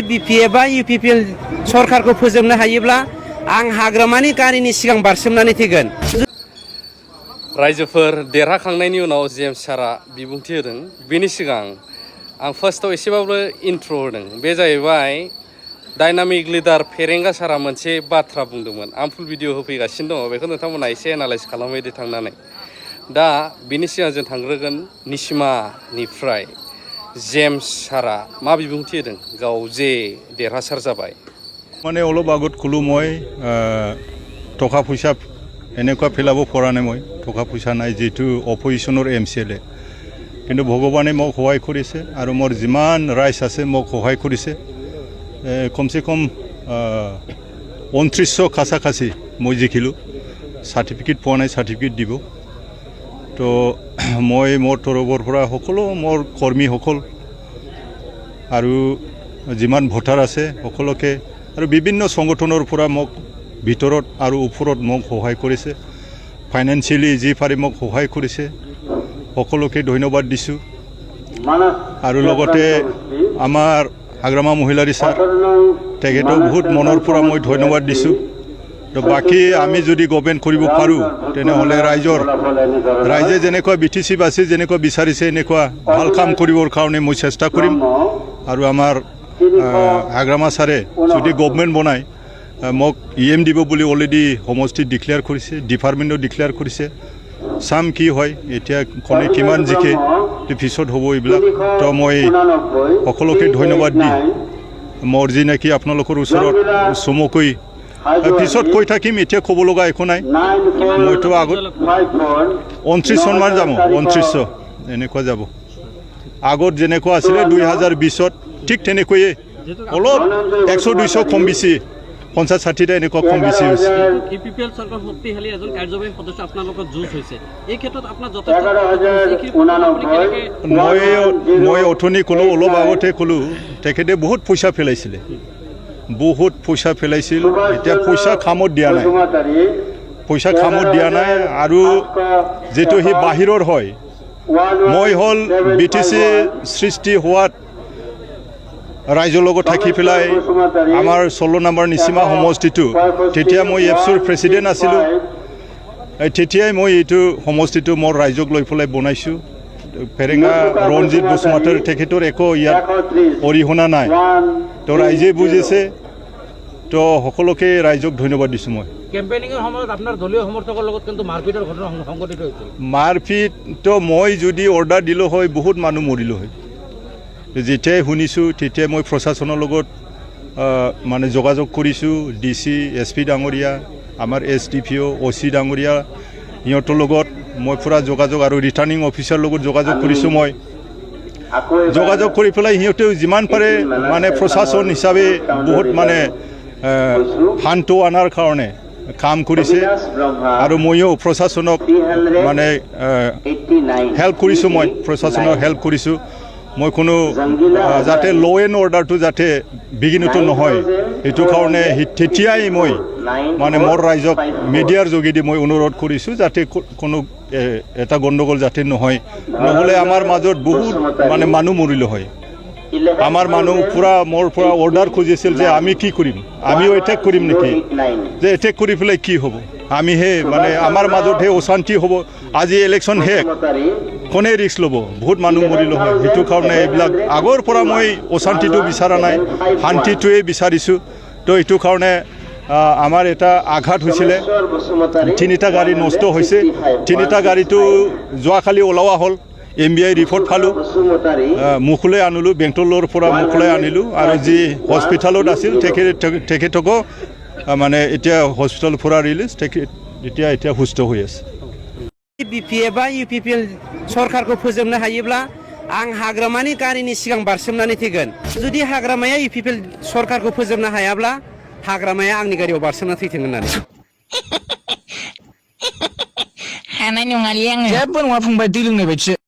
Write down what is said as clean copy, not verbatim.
BPF बा इउपिपिएल सरकारखौ फोजोबनो हायोब्ला आं हाग्रामानि गारिनि सिगां बारसोमनानै थैगोन। रायजोफोर देरहाखांनायनि उनाव जेम्स सारा बिबुंथि होदों। बेनि सिगां आं फार्स्टआव एसेबाबो इन्ट्र होदों। बे जाहैबाय डायनामिक लिडार फेरेंगा सारा मोनसे बाथ्रा बुंदोंमोन। आं फुल भिडिअ होफैगासिनो दङ, बेखौ नोंथांमोना एसे एनालाइज खालामहैदो थांनानै। दा बिनि सिगां जों थांग्रोगोन निसिमानिफ्राय जेम्स सारा मा बिबुंथि होदों गाव जे देरहासार जाबाय। মানে অলপ আগত ক'লোঁ মই টকা পইচা এনেকুৱা পেলাব পৰা নাই, মই টকা পইচা নাই যিটো অপজিশ্যনৰ MCLA, কিন্তু ভগৱানে মোক সহায় কৰিছে আৰু মোৰ যিমান ৰাইজ আছে মোক সহায় কৰিছে। কমচে কম 2900 কাছাকাছি মই জিকিলোঁ। চাৰ্টিফিকেট পোৱা নাই, চাৰ্টিফিকেট দিব। তো মই মোৰ তৰফৰ পৰা সকলো মোৰ কৰ্মীসকল আৰু যিমান ভোটাৰ আছে সকলোকে আৰু বিভিন্ন সংগঠনৰ পৰা মোক ভিতৰত আৰু ওপৰত মোক সহায় কৰিছে। ফাইনেন্সিয়েলি যি পাৰি মোক সহায় কৰিছে, সকলোকে ধন্যবাদ দিছোঁ। আৰু লগতে আমাৰ হাগ্ৰামা মহিলা ৰিচাৰ তেখেতক বহুত মনৰ পৰা মই ধন্যবাদ দিছোঁ। তো বাকী আমি যদি গভৰ্ণমেণ্ট কৰিব পাৰোঁ তেনেহ'লে ৰাইজে যেনেকুৱা BTC বাছি যেনেকুৱা বিচাৰিছে এনেকুৱা ভাল কাম কৰিবৰ কাৰণে মই চেষ্টা কৰিম। আৰু আমাৰ হাগ্ৰামা ছাৰে যদি গভৰ্ণমেণ্ট বনায় মোক EM দিব বুলি অলৰেডি সমষ্টিত ডিক্লেয়াৰ কৰিছে, ডিপাৰ্টমেণ্টত ডিক্লেয়াৰ কৰিছে। চাম কি হয়, এতিয়া কোনে কিমান জিকে পিছত হ'ব এইবিলাক। তো মই সকলোকে ধন্যবাদ দি মোৰ যি নেকি আপোনালোকৰ ওচৰত চমুকৈ পিছত কৈ থাকিম, এতিয়া ক'ব লগা একো নাই। মইতো আগত 29 চনমান যাব, 2900 এনেকুৱা যাব। আগত যেনেকুৱা আছিলে 2020ত ঠিক তেনেকৈয়ে অলপ 100-200 কম বেছি, 50-60টা এনেকুৱা কম বেছি হৈছে। ইউপিপিএল চৰকাৰ শক্তিশালী এজন কাৰ্যবাহী সদস্য আপোনালোকৰ যুঁজ হৈছে, এই ক্ষেত্ৰত আপোনাৰ মই অথনি ক'লোঁ, অলপ আগতে ক'লোঁ, তেখেতে বহুত পইচা পেলাইছিলে, বহুত পইচা পেলাইছিল। এতিয়া পইচা কামত দিয়া নাই, পইচা কামত দিয়া নাই। আৰু যিটো সি বাহিৰৰ হয়, মই হ'ল BTC সৃষ্টি হোৱাত ৰাইজৰ লগত থাকি পেলাই আমাৰ 16 নম্বৰ নিচিমা সমষ্টিটো, তেতিয়া মই এপছৰ প্ৰেচিডেণ্ট আছিলোঁ। তেতিয়াই মই এইটো সমষ্টিটো মোৰ ৰাইজক লৈ পেলাই বনাইছোঁ। ফেৰেঙা ৰঞ্জিত বসুমতাৰীৰ তেখেতৰ একো ইয়াত অৰিহণা নাই। তো ৰাইজে বুজিছে, তো সকলোকে ৰাইজক ধন্যবাদ দিছোঁ। মই কেম্পেইনিঙৰ সময়ত আপোনাৰ দলীয় সমৰ্থকৰ লগত কিন্তু মাৰপিটৰ ঘটনা সংঘটিত হৈছিল। মাৰপিটটো মই যদি অৰ্ডাৰ দিলোঁ হয় বহুত মানুহ মৰিলোঁ হয়। যেতিয়াই শুনিছোঁ তেতিয়াই মই প্ৰশাসনৰ লগত মানে যোগাযোগ কৰিছোঁ। DC SP ডাঙৰীয়া, আমাৰ SDPO OC ডাঙৰীয়া, সিহঁতৰ লগত মই পূৰা যোগাযোগ আৰু ৰিটাৰ্ণিং অফিচাৰৰ লগত যোগাযোগ কৰিছোঁ। মই যোগাযোগ কৰি পেলাই সিহঁতেও যিমান পাৰে মানে প্ৰশাসন হিচাপে বহুত মানে শান্ত অনাৰ কাৰণে কাম কৰিছে। আৰু ময়ো প্ৰশাসনক মানে হেল্প কৰিছোঁ, মই প্ৰশাসনক হেল্প কৰিছোঁ। মই কোনো যাতে ল' এণ্ড অৰ্ডাৰটো যাতে বিঘ্নিত নহয়, সেইটো কাৰণে তেতিয়াই মই মানে মোৰ ৰাইজক মিডিয়াৰ যোগেদি মই অনুৰোধ কৰিছোঁ যাতে কোনো এটা গণ্ডগোল যাতে নহয়, নহ'লে আমাৰ মাজত বহুত মানে মানুহ মৰিলে হয়। আমাৰ মানুহ পূৰা মোৰ পৰা অৰ্ডাৰ খুজিছিল যে আমি কি কৰিম, আমিও এটেক কৰিম নেকি, যে এটেক কৰি পেলাই কি হ'ব, আমিহে মানে আমাৰ মাজতহে অশান্তি হ'ব। আজি ইলেকশ্যন শেষ, কোনে ৰিস্ক ল'ব, বহুত মানুহ মৰিলে হয়। সেইটো কাৰণে এইবিলাক আগৰ পৰা মই অশান্তিটো বিচৰা নাই, শান্তিটোৱে বিচাৰিছোঁ। তো এইটো কাৰণে আমাৰ এটা আঘাত হৈছিলে, 3টা গাড়ী নষ্ট হৈছে। 3টা গাড়ীটো যোৱাকালি ওলোৱা হ'ল, MBI ৰিপৰ্ট পালোঁ, মুখলৈ আনিলোঁ, বেংটলৰ পৰা মুখলৈ আনিলোঁ। আৰু যি হস্পিটেলত আছিল তেখেতকো মানে এতিয়া হস্পিটেলৰ পৰা ৰিলিজ, এতিয়া সুস্থ হৈ আছে। बिपिएफ बा इउपिपिएल सरकारखौ फोजोबनो हायोब्ला आं हाग्रामानि गारिनि सिगां बारसोमनानै थैगोन। जुदि हाग्रामाया इउपिपिएल सरकारखौ फोजोबनो हायाब्ला हाग्रामाया आंनि गारियाव बारसोमना थैथों होननानै। हानाय नङालै आङो। जेबो नङा फंबाय, दै लोंनाय बायदिसो।